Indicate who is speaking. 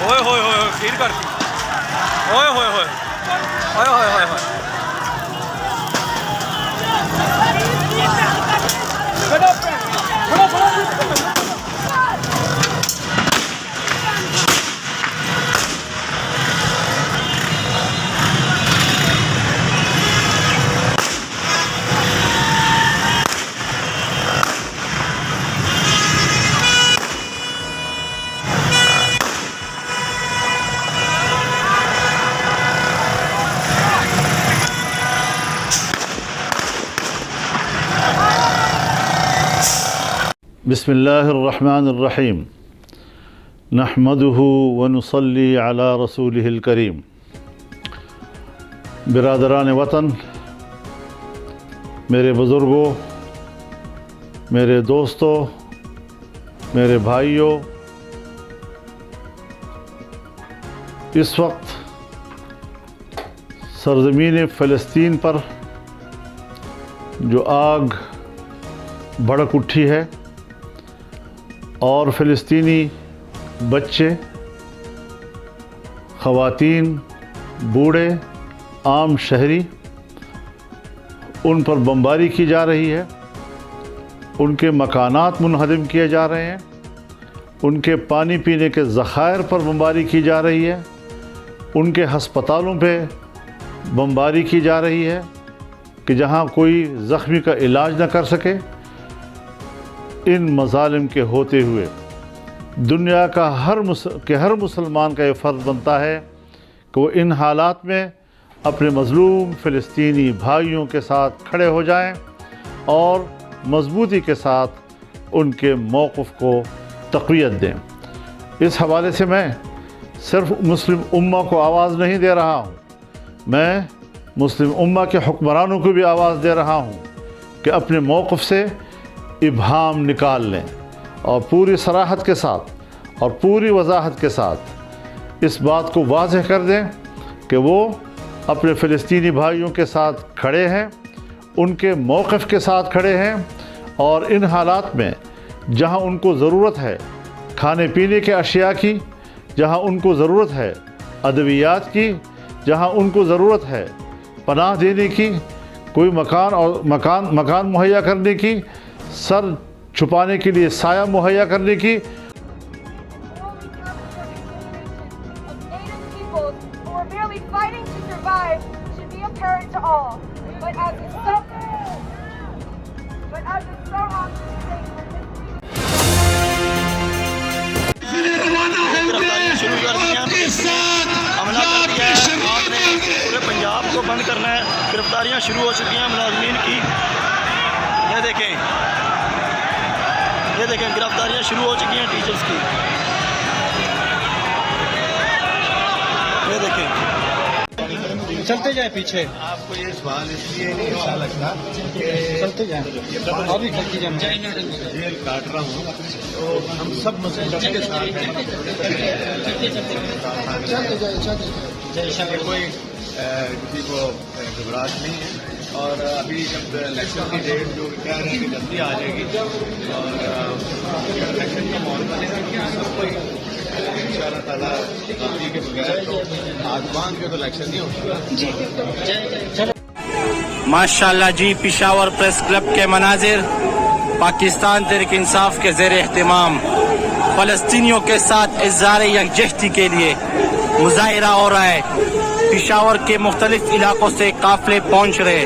Speaker 1: ਓਏ ਹੋਏ ਹੋਏ ਫੀਲ ਕਰਤੀ ਓਏ ਹੋਏ ਹੋਏ ਓਏ ਹੋਏ ਹੋਏ ਹੋਏ
Speaker 2: बिस्मिल्लाहिर्रहमानिर्रहीम नहमदुहु व नुसल्ली अला रसूलिहिल करीम। बिरादरान वतन, मेरे बुज़ुर्गों, मेरे दोस्तों, मेरे भाइयों, इस वक्त सरज़मीन फ़लस्तीन पर जो आग भड़क उठी है और फ़लस्तीनी बच्चे, ख़वातीन, बूढ़े, आम शहरी, उन पर बमबारी की जा रही है, उनके मकानात मुनहदम किए जा रहे हैं, उनके पानी पीने के ज़ख़ायर पर बमबारी की जा रही है, उनके हस्पतालों पे बमबारी की जा रही है कि जहाँ कोई ज़ख्मी का इलाज न कर सके। इन मज़ालिम के होते हुए दुनिया का हर मुसलमान का ये फ़र्ज़ बनता है कि वो इन हालात में अपने मज़लूम फ़लस्तीनी भाइयों के साथ खड़े हो जाएं और मज़बूती के साथ उनके मौक़िफ़ को तक़वियत दें। इस हवाले से मैं सिर्फ़ मुस्लिम उम्मा को आवाज़ नहीं दे रहा हूँ, मैं मुस्लिम उम्मा के हुक्मरानों को भी आवाज़ दे रहा हूँ कि अपने मौक़िफ़ से इब्हाम निकाल लें और पूरी सराहत के साथ और पूरी वजाहत के साथ इस बात को वाज़ेह कर दें कि वो अपने फ़लस्तीनी भाइयों के साथ खड़े हैं, उनके मौक़िफ़ के साथ खड़े हैं और इन हालात में जहां उनको ज़रूरत है खाने पीने के अशिया की, जहां उनको ज़रूरत है अदवियात की, जहां उनको ज़रूरत है पनाह देने की, कोई मकान मुहैया करने की, सर छुपाने के लिए साया मुहैया करने की।
Speaker 3: पूरे पंजाब को बंद करना है। गिरफ्तारियां शुरू हो चुकी हैं मुलाजमीन की। ये देखें गिरफ्तारियां शुरू हो चुकी हैं टीचर्स की। ये देखें,
Speaker 4: चलते जाए पीछे।
Speaker 5: आपको ये सवाल इसलिए नहीं अच्छा लगता कि
Speaker 4: चलते जाए अभी चलती जाए
Speaker 5: जेल काट रहा हूँ तो हम सब मुस्लिम के साथ हैं। कोई किसी को घबराहट नहीं है और अभी जब इलेक्शन की डेट जो कह रहे हैं कि जल्दी आ जाएगी और इलेक्शन का माहौल बनेगा सब कोई इंशाअल्लाह ताला गांधी के बगैर तो आसमान के तो इलेक्शन नहीं होगा।
Speaker 6: माशाल्लाह जी, पिशावर प्रेस क्लब के मनाजिर पाकिस्तान तहरीक इंसाफ के ज़ेर एहतमाम फ़लस्तीनियों के साथ इज़हार यकजहती के लिए मुज़ाहिरा हो रहा है। पिशावर के मुख्तलिफ इलाकों से काफ़िले पहुँच रहे।